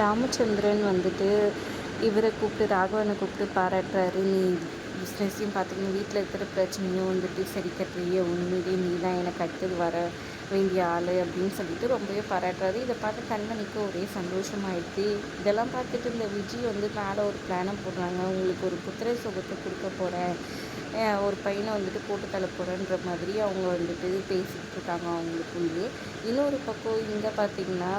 ராமச்சந்திரன் வந்துட்டு இவரை கூப்பிட்டு ராகவனை கூப்பிட்டு பாராட்டுறாரு. நீ பிஸ்னஸையும் பார்த்துக்கணும், வீட்டில் இருக்கிற பிரச்சனையும் வந்துட்டு சரி கட்டுறிய, உண்மையிலே நீ தான் எனக்கு அடுத்தது வர வேண்டிய ஆள் அப்படின்னு சொல்லிட்டு ரொம்பவே பாராட்டுறாரு. இதை பார்த்து கண்மணிக்கு ஒரே சந்தோஷமாயிடுது. இதெல்லாம் பார்த்துட்டு இந்த விஜய் வந்து மேலே ஒரு பிளானை போடுறாங்க. உங்களுக்கு ஒரு புத்திர சுகத்தை கொடுக்க போகிறேன், ஒரு பையனை வந்துட்டு போட்டு தள்ள போகிறேன்ற மாதிரி அவங்க வந்துட்டு பேசிக்கிட்டு இருக்காங்க அவங்களுக்குள்ளேயே. இன்னொரு பக்கம் இங்கே பார்த்திங்கன்னா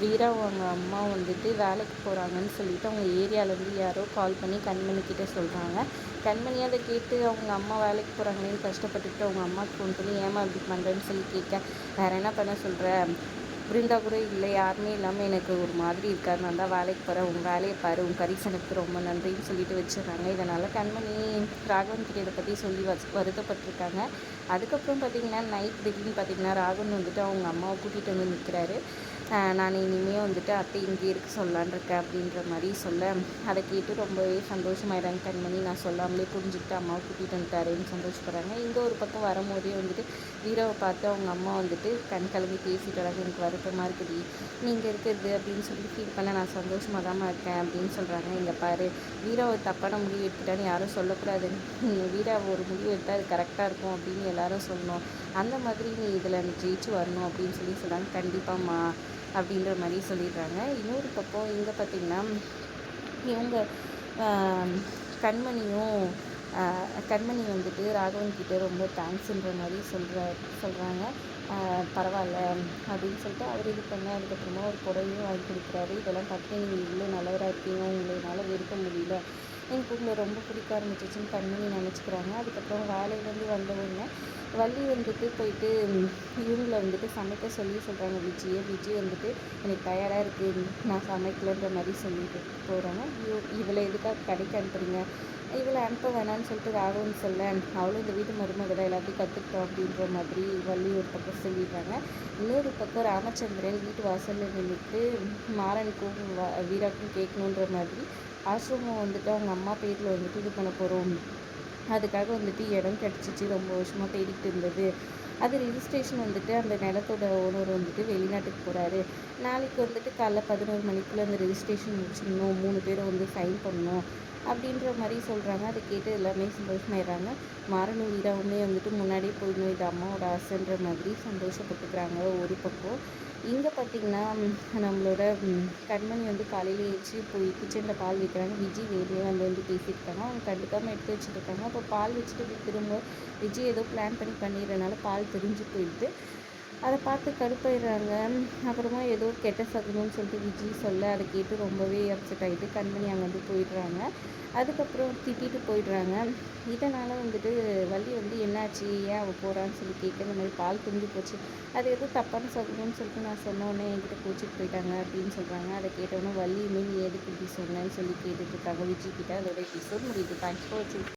வீரா அவங்க அம்மா வந்துட்டு வேலைக்கு போகிறாங்கன்னு சொல்லிட்டு அவங்க ஏரியாவிலேருந்து யாரோ கால் பண்ணி கண்மணிக்கிட்ட சொல்கிறாங்க. கண்மணி அதை கேட்டு அவங்க அம்மா வேலைக்கு போகிறாங்களேன்னு கஷ்டப்பட்டுக்கிட்டு அவங்க அம்மாவுக்கு ஃபோன் பண்ணி ஏமா இப்படி பண்ணுறேன்னு சொல்லி கேட்க, வேறு என்ன பண்ண சொல்கிற, பிருந்தா கூட இல்லை, யாருமே இல்லாமல் எனக்கு ஒரு மாதிரி இருக்காது, நான் தான் வேலைக்கு போகிறேன், உன் வேலையை பாரு, உன் கரிசனத்துக்கு ரொம்ப நன்றின்னு சொல்லிட்டு வச்சிடுறாங்க. இதனால் கண்மணி ராகவன் கிட்ட இதை பற்றி சொல்லி வருத்தப்பட்டிருக்காங்க. அதுக்கப்புறம் பார்த்திங்கன்னா நைட் திடீர்னு பார்த்திங்கன்னா ராகவன் வந்துட்டு அவங்க அம்மாவை கூட்டிகிட்டு வந்து நிற்கிறாரு. நான் இனிமேல் வந்துட்டு அத்தை இங்கே இருக்க சொல்லலான் இருக்கேன் அப்படின்ற மாதிரி சொல்ல, அதை கேட்டு ரொம்பவே சந்தோஷமாயிடுறாங்க கண்மணி. நான் சொல்லாமலே புரிஞ்சுக்கிட்டு அம்மாவை கூட்டிகிட்டு வந்துட்டாருன்னு சந்தோஷப்படுறாங்க. இங்கே ஒரு பக்கம் வரும்போதே வந்துட்டு வீராவை பார்த்து அவங்க அம்மா வந்துட்டு கண் கலங்கி பேசிட்டு வராங்க. எனக்கு வருத்தமாக இருக்குது நீங்கள் இருக்கிறது அப்படின்னு சொல்லி ஃபீல் பண்ண, நான் சந்தோஷமாக தான் இருக்கேன் அப்படின்னு சொல்கிறாங்க. இங்கே பாரு, வீராவை தப்பான முடிவு எடுத்துட்டான்னு யாரும் சொல்லக்கூடாது, வீராவை ஒரு முடிவு எடுத்தால் அது கரெக்டாக இருக்கும் அப்படின்னு எல்லாரும் சொல்லணும், அந்த மாதிரி நீ இதில் ஜெயிச்சு வரணும் அப்படின்னு சொல்லி சொல்கிறாங்க. கண்டிப்பாம்மா அப்படின்ற மாதிரி சொல்லிடுறாங்க. இன்னொரு பக்கம் இங்கே பார்த்திங்கன்னா இவங்க கண்மணி வந்துட்டு ராகவன் கிட்டே ரொம்ப தேங்க்ஸுன்ற மாதிரி சொல்கிறாங்க. பரவாயில்ல அப்படின்னு சொல்லிட்டு அவர் இது பண்ண, அதுக்கப்புறமா ஒரு புடவையும் வாங்கி கொடுக்குறாரு. இதெல்லாம் பார்த்து நீங்கள் இவ்வளோ நல்லவராக இருக்கீங்க, உங்களால் வெறுக்க முடியல, எனக்கு உங்களை ரொம்ப பிடிக்க ஆரம்பிச்சிச்சுன்னு கண்மணி நினச்சிக்கிறாங்க. அதுக்கப்புறம் வேலையிலேருந்து வந்தவொடனே வள்ளி வந்துட்டு போயிட்டு இவங்களை வந்துட்டு சமைக்க சொல்லி சொல்கிறாங்க. விஜய் வந்துட்டு எனக்கு டயர்டாக இருக்குது, நான் சமைக்கலன்ற மாதிரி சொல்லிட்டு போகிறாங்க. இவளை எதுக்காக கடைக்கு அனுப்புறீங்க, இவளை அனுப்ப வேணான்னு சொல்லிட்டு ராகவன் சொல்ல, அவளும் இந்த வீட்டு மருமக தான் எல்லாத்தையும் கற்றுக்கிட்டோம் அப்படின்ற மாதிரி வள்ளி ஒரு பக்கம் சொல்லிடுறாங்க. இன்னொரு பக்கம் ராமச்சந்திரன் வீட்டு வாசலில் நின்றுட்டு மாறனுக்கும் வீராக்கும் கேட்கணுன்ற மாதிரி ஆசிரமம் வந்துட்டு அவங்க அம்மா பேரில் வந்துட்டு இது பண்ண போகிறோம், அதுக்காக வந்துட்டு இடம் கிடச்சிச்சு, ரொம்ப வருஷமாக தேடிட்டு இருந்தது, அது ரிஜிஸ்ட்ரேஷன் வந்துட்டு அந்த நிலத்தோட ஓனர் வந்துட்டு வெளிநாட்டுக்கு போகிறாரு, நாளைக்கு வந்துட்டு காலைல 11 மணிக்குள்ளே அந்த ரிஜிஸ்ட்ரேஷன் முடிச்சிடணும், 3 பேரும் வந்து சைன் பண்ணணும் அப்படின்ற மாதிரி சொல்கிறாங்க. அதை கேட்டு எல்லாமே சந்தோஷமாயிடுறாங்க. மாறனும் வீராவுமே வந்துட்டு முன்னாடியே போயிடணும், இது அம்மாவோட ஆசைன்ற மாதிரி சந்தோஷப்பட்டுக்கிறாங்க. ஒரு பக்கம் இங்கே பார்த்திங்கன்னா நம்மளோட கண்மணி வந்து காலையில் ஏற்றி போய் கிச்சனில் பால் வைக்கிறாங்க. விஜய் வேலையே வந்து பேசியிருக்காங்க, அவங்க கண்டுக்காமல் எடுத்து வச்சுருக்காங்க. அப்போ பால் வச்சுட்டு திரும்ப விஜய் ஏதோ பிளான் பண்ணிடுறதுனால பால் தெரிஞ்சு போயிடுது. அதை பார்த்து கடுப்பாயிடுறாங்க. அப்புறமா ஏதோ கெட்ட சகுனம்னு சொல்லிட்டு விஜய் சொல்ல, அதை கேட்டு ரொம்பவே அப்செட் ஆகிட்டு கண்மணி அங்கேருந்து போயிடுறாங்க. அதுக்கப்புறம் திட்டிட்டு போயிடுறாங்க. இதனால் வந்துட்டு வள்ளி வந்து என்னாச்சு, ஏன் அவள் போகிறான்னு சொல்லி கேட்க, இந்த மாதிரி பால் திரிஞ்சு போச்சு, அது எதுவும் தப்பான சகுனம்னு சொல்லிட்டு நான் சொன்னோன்னே என்கிட்ட கோச்சிட்டு போயிட்டாங்க அப்படின்னு சொல்கிறாங்க. அதை கேட்டோன்னே வள்ளியுமே நீ எதுக்கு இப்படி சொன்னேன்னு சொல்லி கேட்டுட்ருக்காங்க விஜய் கிட்ட. அதோட எபிசோட் முடியுது. தேங்க்ஸ் ஃபார் வாட்சிங்.